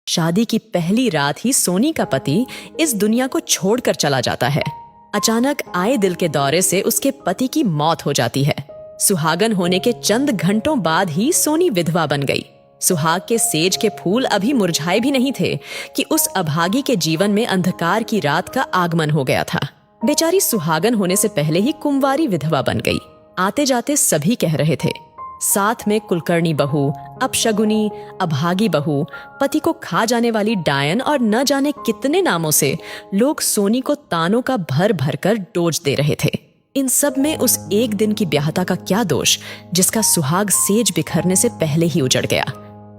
शादी की पहली रात ही सोनी का पति इस दुनिया को छोड़कर चला जाता है। अचानक आए दिल के दौरे से उसके पति की मौत हो जाती है। सुहागन होने के चंद घंटों बाद ही सोनी विधवा बन गई। सुहाग के सेज के फूल अभी मुरझाए भी नहीं थे कि उस अभागी के जीवन में अंधकार की रात का आगमन हो गया था। बेचारी सुहागन होने से पहले ही कुंवारी विधवा बन गई। आते जाते सभी कह रहे थे, साथ में कुलकर्णी बहू, अपशगुनी, अभागी बहू, पति को खा जाने वाली डायन और न जाने कितने नामों से लोग सोनी को तानों का भर भर कर डोज दे रहे थे। इन सब में उस एक दिन की ब्याहता का क्या दोष जिसका सुहाग सेज बिखरने से पहले ही उजड़ गया।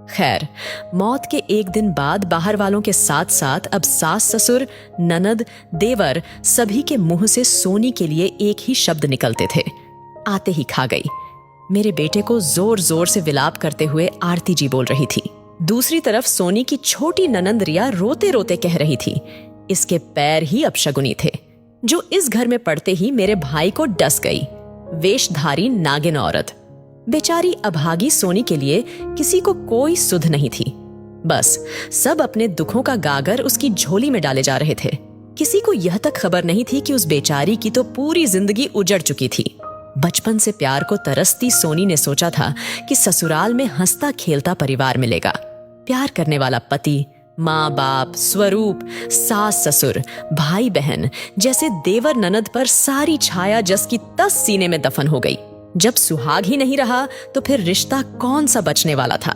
खैर, मौत के एक दिन बाद बाहर वालों के साथ साथ अब सास ससुर, ननद, देवर सभी के मुंह से सोनी के लिए एक ही शब्द निकलते थे, आते ही खा गई। मेरे बेटे को जोर जोर से विलाप करते हुए आरती जी बोल रही थी। दूसरी तरफ सोनी की छोटी ननंद रिया रोते रोते कह रही थी, इसके पैर ही अपशगुनी थे, जो इस घर में पड़ते ही मेरे भाई को डस गई। वेशधारी नागिन औरत। बेचारी अभागी सोनी के लिए किसी को कोई सुध नहीं थी। बस सब अपने दुखों का गागर उसकी झोली में डाले जा रहे थे। किसी को यह तक खबर नहीं थी कि उस बेचारी की तो पूरी जिंदगी उजड़ चुकी थी। बचपन से प्यार को तरसती सोनी ने सोचा था कि ससुराल में हंसता खेलता परिवार मिलेगा। प्यार करने वाला पति, माँ बाप, स्वरूप, सास ससुर, भाई बहन जैसे देवर ननद पर सारी छाया जस की तस सीने में दफन हो गई। जब सुहाग ही नहीं रहा तो फिर रिश्ता कौन सा बचने वाला था।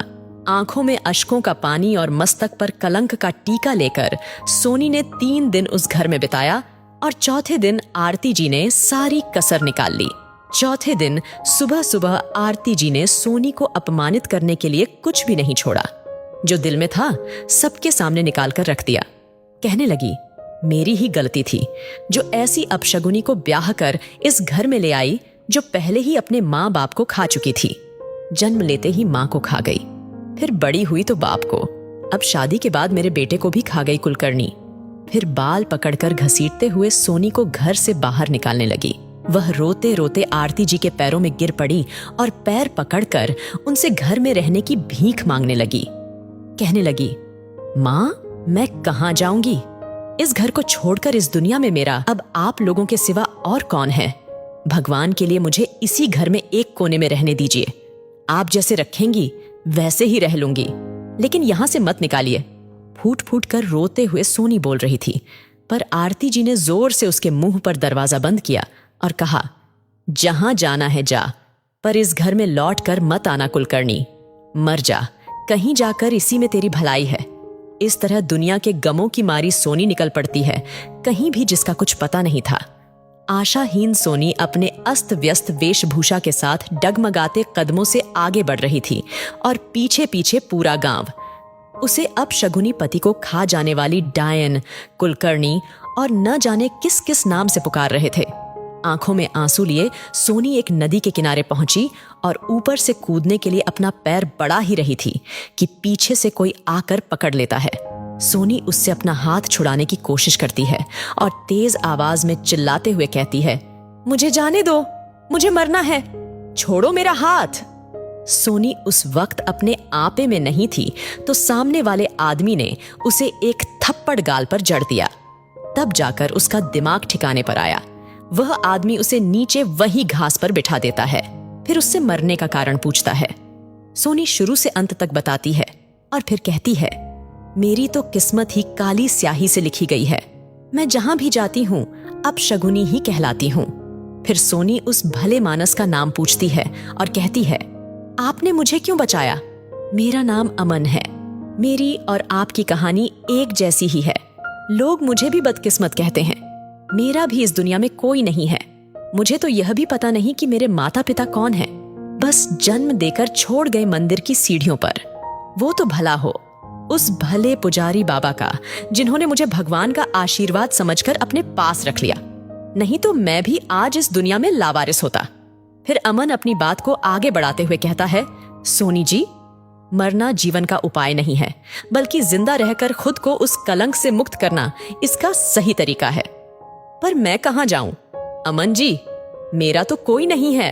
आंखों में अश्कों का पानी और मस्तक पर कलंक का टीका लेकर सोनी ने 3 दिन उस घर में बिताया और चौथे दिन आरती जी ने सारी कसर निकाल ली। चौथे दिन सुबह सुबह आरती जी ने सोनी को अपमानित करने के लिए कुछ भी नहीं छोड़ा। जो दिल में था सबके सामने निकाल कर रख दिया। कहने लगी, मेरी ही गलती थी जो ऐसी अपशगुनी को ब्याह कर इस घर में ले आई जो पहले ही अपने माँ बाप को खा चुकी थी। जन्म लेते ही माँ को खा गई, फिर बड़ी हुई तो बाप को, अब शादी के बाद मेरे बेटे को भी खा गई कुलकर्णी। फिर बाल पकड़कर घसीटते हुए सोनी को घर से बाहर निकालने लगी। वह रोते रोते आरती जी के पैरों में गिर पड़ी और पैर पकड़कर उनसे घर में रहने की भीख मांगने लगी। कहने लगी, माँ मैं कहाँ जाऊंगी? इस घर को छोड़कर इस दुनिया में मेरा अब आप लोगों के सिवा और कौन है? भगवान के लिए मुझे इसी घर में एक कोने में रहने दीजिए। आप जैसे रखेंगी वैसे ही रह लूंगी, लेकिन यहां से मत निकालिए। फूट फूट कर रोते हुए सोनी बोल रही थी, पर आरती जी ने जोर से उसके मुंह पर दरवाजा बंद किया और कहा, जहां जाना है जा, पर इस घर में लौट कर मत आना कुलकर्णी। मर जा, कहीं जाकर इसी में तेरी भलाई है। इस तरह दुनिया के गमों की मारी सोनी निकल पड़ती है, कहीं भी जिसका कुछ पता नहीं था। आशाहीन सोनी अपने अस्त व्यस्त वेशभूषा के साथ डगमगाते कदमों से आगे बढ़ रही थी और पीछे पीछे पूरा गांव उसे अपशगुनी पति को खा जाने वाली डायन, कुलकर्णी और न जाने किस किस नाम से पुकार रहे थे। आंखों में आंसू लिए सोनी एक नदी के किनारे पहुंची और ऊपर से कूदने के लिए अपना पैर बढ़ा ही रही थी कि पीछे से कोई आकर पकड़ लेता है। सोनी उससे अपना हाथ छुड़ाने की कोशिश करती है और तेज आवाज में चिल्लाते हुए कहती है, मुझे जाने दो, मुझे मरना है, छोड़ो मेरा हाथ। सोनी उस वक्त अपने आपे में नहीं थी तो सामने वाले आदमी ने उसे एक थप्पड़ गाल पर जड़ दिया। तब जाकर उसका दिमाग ठिकाने पर आया। वह आदमी उसे नीचे वही घास पर बिठा देता है, फिर उससे मरने का कारण पूछता है। सोनी शुरू से अंत तक बताती है और फिर कहती है, मेरी तो किस्मत ही काली स्याही से लिखी गई है। मैं जहां भी जाती हूं अपशगुनी ही कहलाती हूं। फिर सोनी उस भले मानस का नाम पूछती है और कहती है, आपने मुझे क्यों बचाया? मेरा नाम अमन है। मेरी और आपकी कहानी एक जैसी ही है। लोग मुझे भी बदकिस्मत कहते हैं। मेरा भी इस दुनिया में कोई नहीं है। मुझे तो यह भी पता नहीं कि मेरे माता पिता कौन है। बस जन्म देकर छोड़ गए मंदिर की सीढ़ियों पर। वो तो भला हो उस भले पुजारी बाबा का जिन्होंने मुझे भगवान का आशीर्वाद समझकर अपने पास रख लिया, नहीं तो मैं भी आज इस दुनिया में लावारिस होता। फिर अमन अपनी बात को आगे बढ़ाते हुए कहता है, सोनी जी, मरना जीवन का उपाय नहीं है, बल्कि जिंदा रहकर खुद को उस कलंक से मुक्त करना इसका सही तरीका है। पर मैं कहां जाऊं? अमन जी, मेरा तो कोई नहीं है।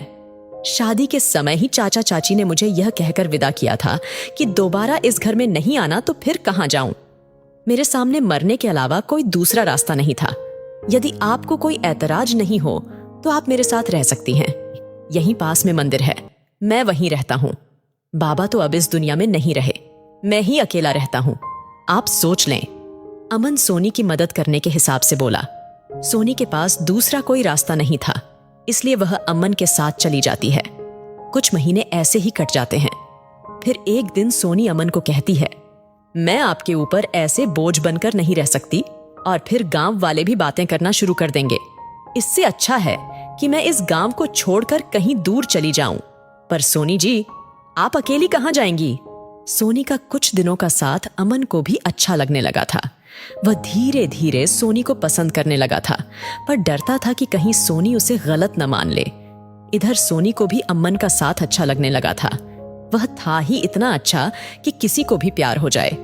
शादी के समय ही चाचा चाची ने मुझे यह कहकर विदा किया था कि दोबारा इस घर में नहीं आना तो फिर कहां जाऊं। मेरे सामने मरने के अलावा कोई दूसरा रास्ता नहीं था। यदि आपको कोई ऐतराज नहीं हो तो आप मेरे साथ रह सकती हैं। यहीं पास में मंदिर है, मैं वहीं रहता हूं। बाबा तो अब इस दुनिया में नहीं रहे, मैं ही अकेला रहता हूं। आप सोच लें। अमन सोनी की मदद करने के हिसाब से बोला। सोनी के पास दूसरा कोई रास्ता नहीं था, इसलिए वह अमन के साथ चली जाती है। कुछ महीने ऐसे ही कट जाते हैं। फिर एक दिन सोनी अमन को कहती है, मैं आपके ऊपर ऐसे बोझ बनकर नहीं रह सकती और फिर गांव वाले भी बातें करना शुरू कर देंगे। इससे अच्छा है कि मैं इस गांव को छोड़कर कहीं दूर चली जाऊं। पर सोनी जी, आप अकेली कहां जाएंगी? सोनी का कुछ दिनों का साथ अमन को भी अच्छा लगने लगा था। वह धीरे धीरे सोनी को पसंद करने लगा था, पर डरता था कि कहीं सोनी उसे गलत न मान ले। इधर सोनी को भी अमन का साथ अच्छा लगने लगा था। वह था ही इतना अच्छा कि किसी को भी प्यार हो जाए।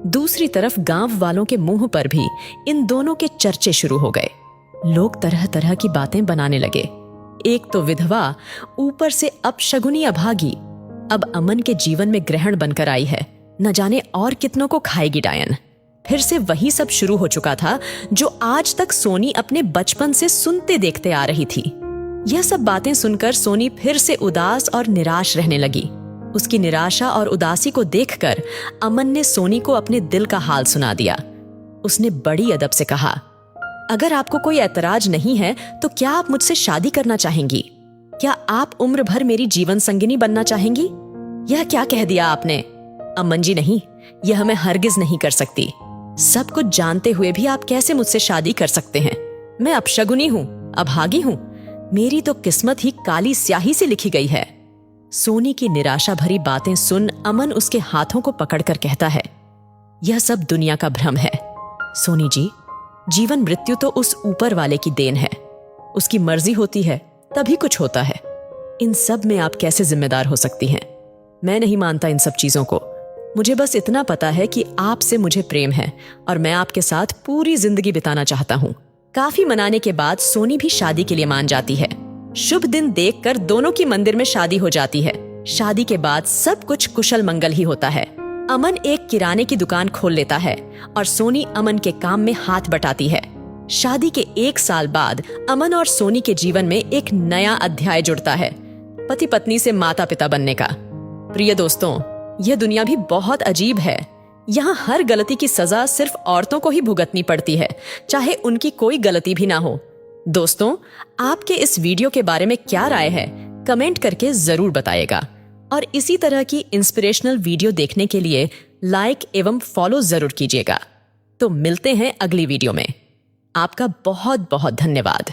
दूसरी तरफ गांव वालों के मुंह पर भी इन दोनों के चर्चे शुरू हो गए। लोग तरह तरह की बातें बनाने लगे। एक तो विधवा, ऊपर से अपशगुनी अभागी, अब अमन के जीवन में ग्रहण बनकर आई है। न जाने और कितनों को खाएगी डायन। फिर से वही सब शुरू हो चुका था जो आज तक सोनी अपने बचपन से सुनते देखते आ रही थी। यह सब बातें सुनकर सोनी फिर से उदास और निराश रहने लगी। उसकी निराशा और उदासी को देखकर अमन ने सोनी को अपने दिल का हाल सुना दिया। उसने बड़ी अदब से कहा, अगर आपको कोई ऐतराज नहीं है तो क्या आप मुझसे शादी करना चाहेंगी? क्या आप उम्र भर मेरी जीवन संगिनी बनना चाहेंगी? यह क्या कह दिया आपने? अमन जी नहीं, यह मैं हरगिज नहीं कर सकती। सब कुछ जानते हुए भी आप कैसे मुझसे शादी कर सकते हैं? मैं अपशगुनी हूं, अभागी हूं। मेरी तो किस्मत ही काली स्याही से लिखी गई है। सोनी की निराशा भरी बातें सुन अमन उसके हाथों को पकड़कर कहता है, यह सब दुनिया का भ्रम है। सोनी जी, जीवन मृत्यु तो उस ऊपर वाले की देन है। उसकी मर्जी होती है तभी कुछ होता है। इन सब में आप कैसे जिम्मेदार हो सकती हैं? मैं नहीं मानता इन सब चीजों को। मुझे बस इतना पता है कि आपसे मुझे प्रेम है और मैं आपके साथ पूरी जिंदगी बिताना चाहता हूँ। काफी मनाने के बाद सोनी भी शादी के लिए मान जाती है। शुभ दिन देखकर दोनों की मंदिर में शादी हो जाती है। शादी के बाद सब कुछ कुशल मंगल ही होता है। अमन एक किराने की दुकान खोल लेता है और सोनी अमन के काम में हाथ बटाती है। शादी के 1 साल बाद अमन और सोनी के जीवन में एक नया अध्याय जुड़ता है, पति पत्नी से माता पिता बनने का। प्रिय दोस्तों, यह दुनिया भी बहुत अजीब है। यहाँ हर गलती की सजा सिर्फ औरतों को ही भुगतनी पड़ती है, चाहे उनकी कोई गलती भी ना हो। दोस्तों, आपके इस वीडियो के बारे में क्या राय है? कमेंट करके जरूर बताइएगा। और इसी तरह की इंस्पिरेशनल वीडियो देखने के लिए लाइक एवं फॉलो जरूर कीजिएगा। तो मिलते हैं अगली वीडियो में। आपका बहुत बहुत धन्यवाद।